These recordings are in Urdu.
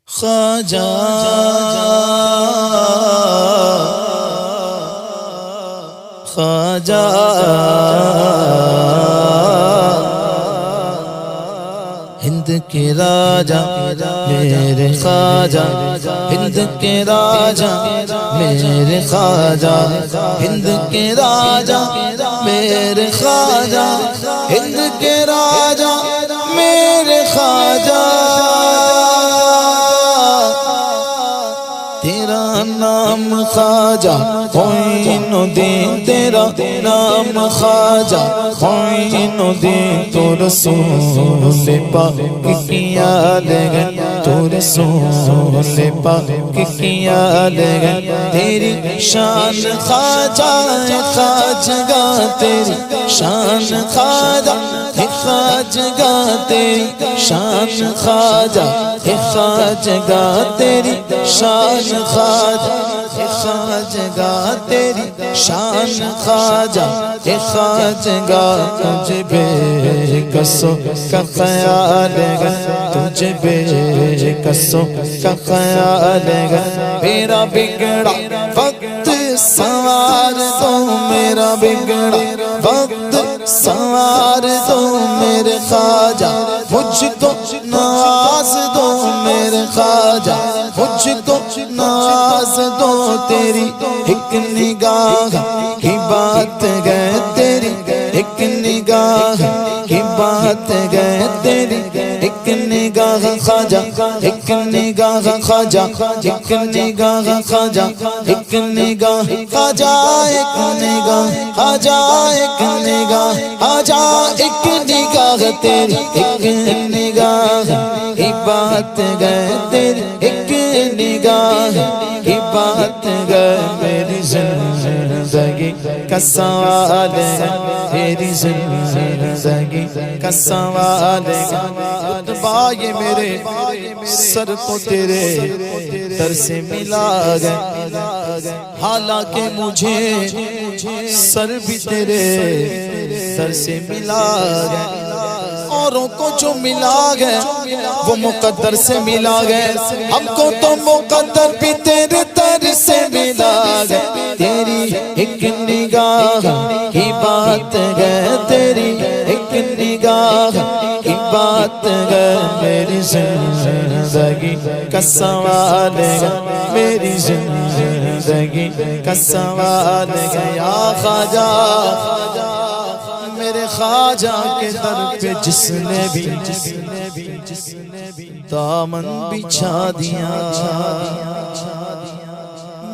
خواجہ خواجہ ہند کے راجا میرے خواجہ ہند کے راجا میرے خواجہ ہند کے راجا میرے خواجہ ہند کے راجا میرے خواجہ تیرا نام خواجہ معین الدین تیرا نام خواجہ معین الدین تو رسول پاک کی یاد ہے تو رسول پاک کی یاد ہے تیری شان خواجہ خواجگاہ تیری شان خواجہ خواجگاہ تیری شان خواجہ خواجگاہ تیری شان خواجہ خواجگاہ تیری شان خواجہ خواجگاہ تجھ بے کسوں کا خیال ہے تجھ بے کسوں کا خیال ہے میرا بگڑا وقت سنوار دو میرا بگڑا وقت سنوار دو میرے خواجہ مجھ کو نواز دو میرے خواجہ مجھ کو نواز دو تیری ایک نگاہ کی بات گئے تیری ایک نگاہ کی بات گئے تیری ایک نگاہ خواجہ ایک نگاہ خواجہ ایک نگاہ خواجہ ایک نگاہ خواجہ ایک نگاہ خواجہ ایک نگاہ خواجہ ایک نگاہ تیری ایک نگاہ کی بات گئے تیری ایک نگاہ کی بات گئے میری زندگی کا سوال ہے میری زندگی کا سوال ہے خطبہ یہ میرے سر کو تیرے در سے ملا گئے حالانکہ مجھے سر بھی تیرے در سے ملا گئے اوروں کو جو ملا گئے وہ مقدر سے ملا گئے ہم کو تو مقدر بھی تیرے در سے ملا گئے تیری ایک نگاہ کی بات گئے تیری ایک نگاہ کی بات گئے میری زندگی کا سوال ہے میری زندگی کا سوال ہے یا خواجہ میرے خواجہ کے در پہ جس نے بھی دامن بچھا دیا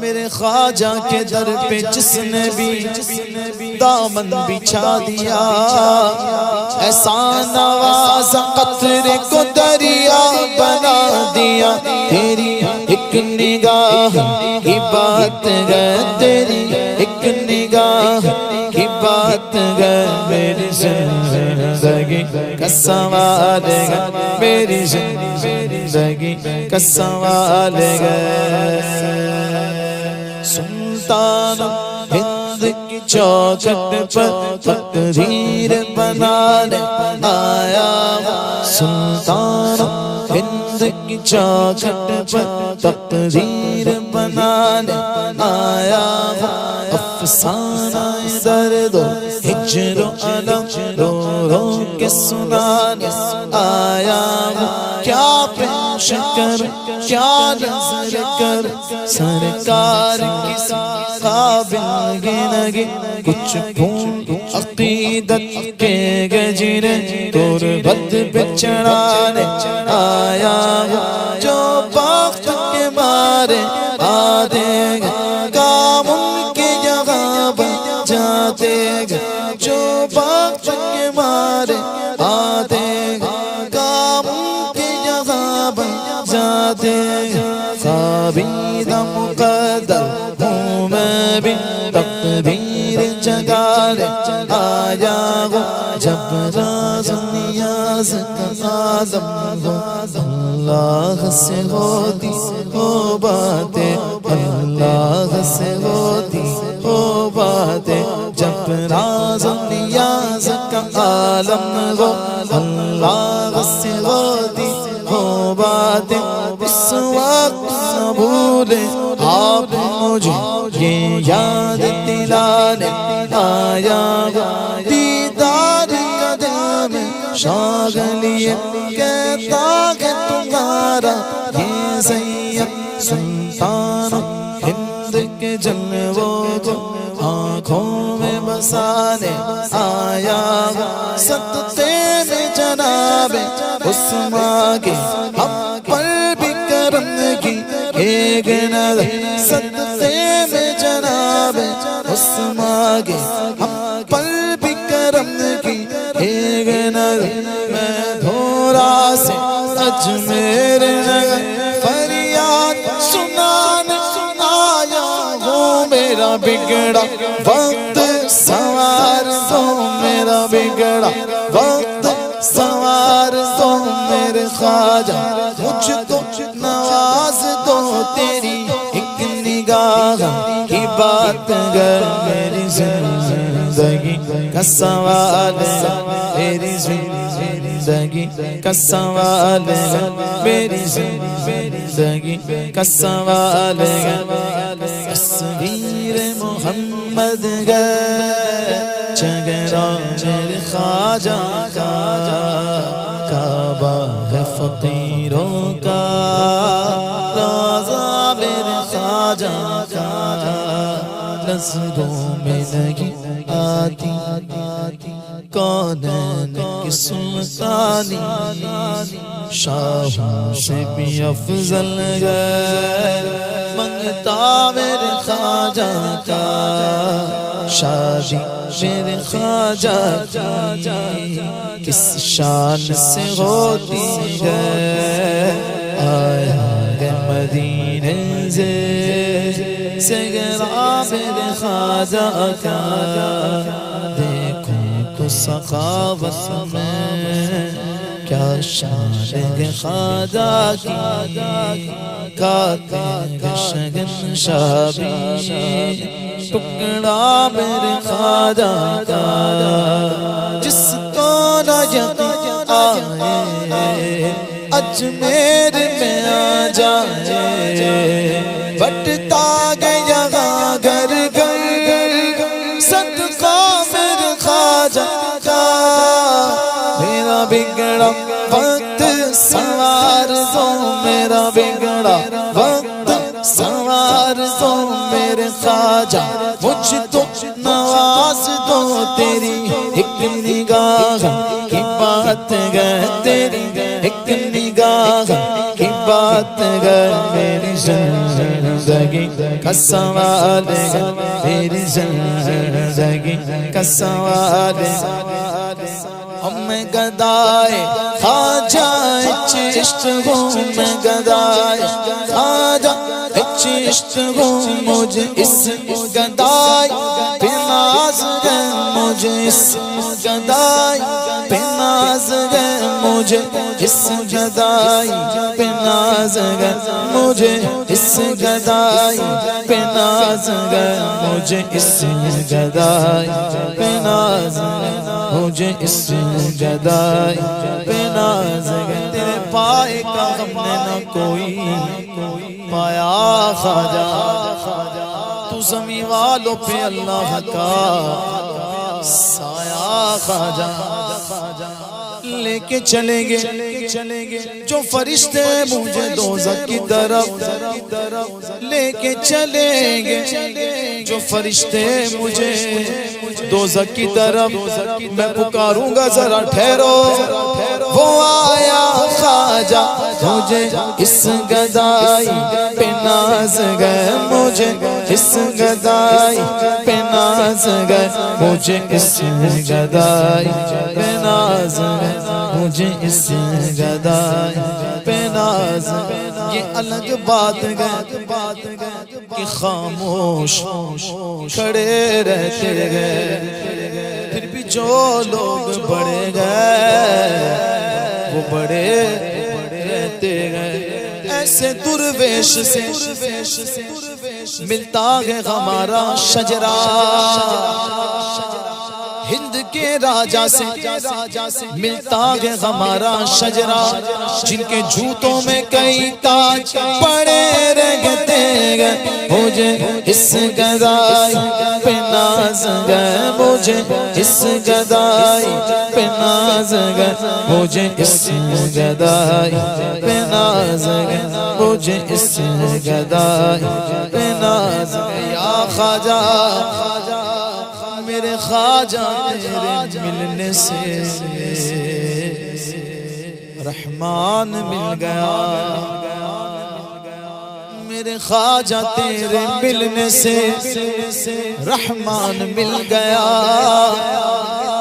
میرے خواجہ کے در پہ جس نے بھی دامن بچھا دیا ایسا نوازا قطرے کو دریا بنا دیا تیری ایک نگاہ کی بات گئے تیری ایک نگاہ کی بات گئے میری زندگی کا سوال ہے میری زندگی کا سوال ہے سلطان ہند کی چوکھٹ پر تقریر بنانے آیا سلطان ہند کی چوکھٹ پر تقریر بنانے آیا افسانہ درد و ہجر و علم رو رو کے سنانے آیا کیا پیش کر کیا نظر کر سرکار کسی قابل گنگی کچھ پھول عقیدت کے گجرے تربت پہ چڑھانے آیا جو بخت کے مارے آدھے کام ان کے یہاں بن جاتے جو بخت کے مارے آدھے کام ان کے یہاں بن جاتے خوابیدہ مقدر ہوں میں بھی تقدیر جگانے آیا ہوں جب راز نیاز کا عالم ہو اللہ سے ہوتی ہو باتیں اللہ سے ہوتی ہو باتیں جب راز نیاز کا عالم ہو اللہ سے ہوتی ہو باتیں اس وقت نہ بھولے آپ مجھے یہ یاد دلانے آیا دیدار کا دل میں شاغلیے کہتا ہے تمہارا یہ سید سلطان ہند کے جلووں کو آنکھوں میں بسانے آیا صدقے میں جناب عثمان کے ہم پر بھی کرم کی ایک نظر صدقے میں جناب عثمان کے ہم پر بھی کرم کی ایک نظر میں دھورا سے اجمیر نگر فریاد سنانے آیا ہوں میرا بگڑا وقت سوار دو میرا بگڑا وقت سوار دو میرے خواجہ مجھ کو نواز دو تیری ایک نگاہ کی بات گر میری زندگی کا سوال ہے میری زندگی کا سوال ہے میری زندگی کا سوال ہے تصویر محمد گئے چگرا میرے خواجہ کا کعبہ ہے فقیروں کا روضہ میرے خواجہ کا نظروں میں نہیں آتی کونین کی سلطانی شاہوں سے بھی افضل ہے منگتا میرے خواجہ کا شادی میرے خواجہ کی کس شان سے ہوتی ہے آیا ہے مدینے سے گرا میرے خواجہ کا دیکھو تو سخاوت میں کیا شان ہے خواجہ کی کاتے شگن شابی ٹکڑا میرے خواجہ کا جس کو نہ یقین آئے اجمیر میں آ جائے بٹتا گیا گھر گھر صدقہ میرے خواجہ کا میرا بگڑا وقت سوار دو میرا بگڑا وقت سوار دو میرے خواجہ مجھ تو نواز دو تیری ایک نگاہ کی بات گئے تیری ایک نگاہ کی بات گئے میری زندگی کا سوال ہے میری زندگی کا سوال ہے میں گدائے خواجہ چشت ہوں میں گدائے خواجہ چشت ہوں مجھے اس گدائی پہ ناز ہے مجھے اس گدائی پہ ناز ہے مجھے اس گدائی پہ ناز ہے مجھے اس گدائی پہ ناز ہے مجھے اس گدائی پہ ناز ہے مجھے اس گدائی پہ ناز ہے تیرے پائے کا ہم نے نہ کوئی پایا خواجہ تو زمین والوں پہ اللہ کا سایہ خواجہ لے کے چلیں گے جو فرشتے مجھے دوزخ کی طرف لے کے چلیں گے جو فرشتے مجھے دوزخ کی طرف میں پکاروں گا ذرا ٹھہرو وہ آیا خواجہ مجھے اس گدائی پہ ناز گئے مجھے اس گدائی پہ ناز گئے مجھے اس گدائی پہ ناز گئے مجھے اس گدائی پہ ناز یہ الگ بات گئے کہ خاموش کھڑے رہتے گئے پھر بھی جو لوگ بڑھے گئے وہ بڑے رہتے گئے ایسے درویش سے ملتا ہے ہمارا شجرہ ہند کے راجا سے ملتا ہے ہمارا شجرا، جن کے جوتوں میں کئی تاج پڑے رہتے گئے، مجھے اس گدائی پہ ناز گئے، مجھے اس گدائی پہ ناز گئے، مجھے اس گدائی پہ ناز گئے، مجھے اس گدائی پہ ناز گئے۔ یا خواجہ میرے خواجہ تیرے ملنے سے رحمان مل گیا، میرے خواجہ تیرے ملنے سے رحمان مل گیا،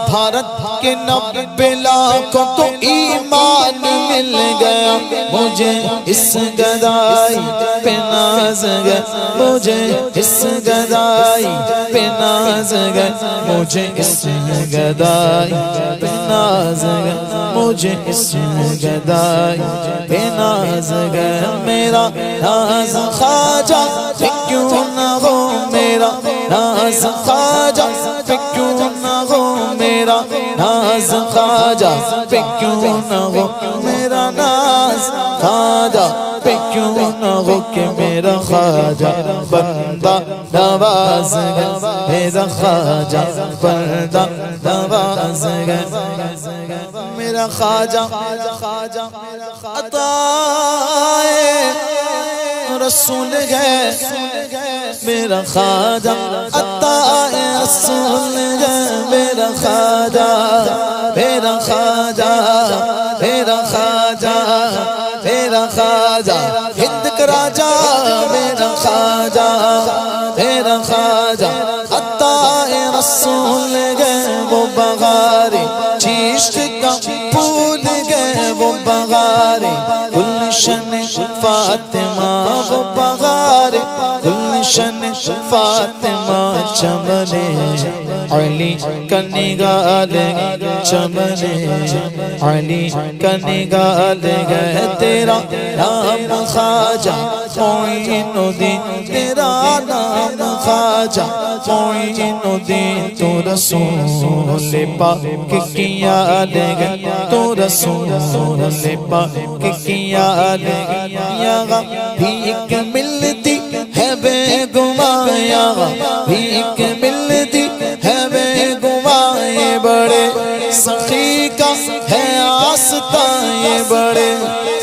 بھارت کے 90 لاکھوں کو ایمان مل گیا، مجھے اس گدائی پہ ناز گئے، مجھے اس گدائی پہ ناز گئے، مجھے اس گدائی پہ ناز گئے، مجھے اس گدائی پہ ناز گئے۔ میرا ناز خواجہ پہ کیوں نہ ہو، میرا ناز خواجہ پہ کیوں نہ ہو، میرا ناز خواجہ پہ کیوں نہ ہو، میرا ناز خواجہ پہ کیوں نہ ہو، کہ میرا خواجہ بندہ نواز گئے، میرا خواجہ بندہ نواز گئے، میرا خواجہ عطائے رسول ہے، میرا خواجہ عطائے رسول ہے، میرا خواجہ میرا خواجہ میرا خواجہ میرا خواجہ ہند کا راجا، میرا خواجہ میرا خواجہ عطائے رسول ہے، وہ بغارے چشت کا پھول گئے، وہ بغارے گلشن فاطمہ، وہ بغارے گلشن فاطمہ، چمنے علی کا نگال چمنے علی کا نگال گئے، تیرا نام خواجہ معین الدین، تیرا نام خواجہ معین الدین، تو رسول پاک کی یاد گئے، تو رسول پاک کی یاد گئے، یہاں بھیک ملتی ہے بے گماں، یہاں بھیک ملتی ہے بے گماں، یہ بڑے سخی کا ہے آستاں، یہ بڑے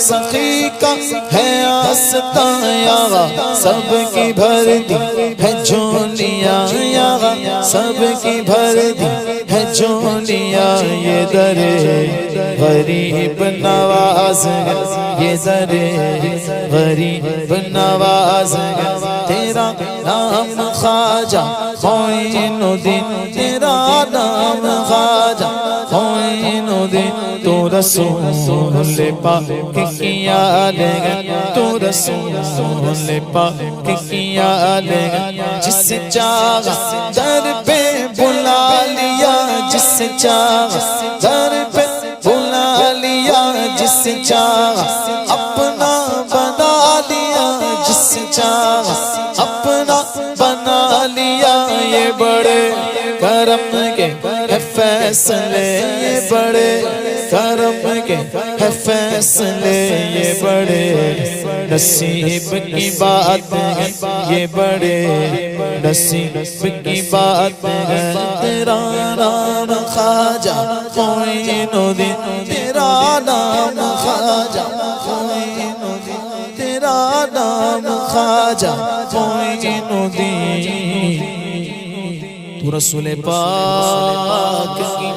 سخی کا ہے آستاں، یہاں سب کی بھر دی ہے جھولیاں، یہاں سب کی بھر دی ہے جھولیاں، یہ در غریب نواز گئے، یہ در غریب نواز گئے، تیرا نام خواجہ معین الدین، تیرا نام خواجہ معین الدین، تو رسول پاک کی یاد گئے، تو رسول پاک کی یاد گئے، جس چاہا در پہ بلا لیا، جس چاہا در پہ بلا لیا، جس چاہا اپنا بنا لیا، جس چاہا اپنا بنا لیا، یہ بڑے کرم کے ہے فیصلے، یہ بڑے کرم کے ہے فیصلے، یہ بڑے نصیب کی بات ہے، یہ بڑے نصیب کی بات ہے، تیرا نام خواجہ معین الدین، تیرا نام خواجہ معین الدین، تیرا نام خواجہ معین الدین، تو رسول پاک کی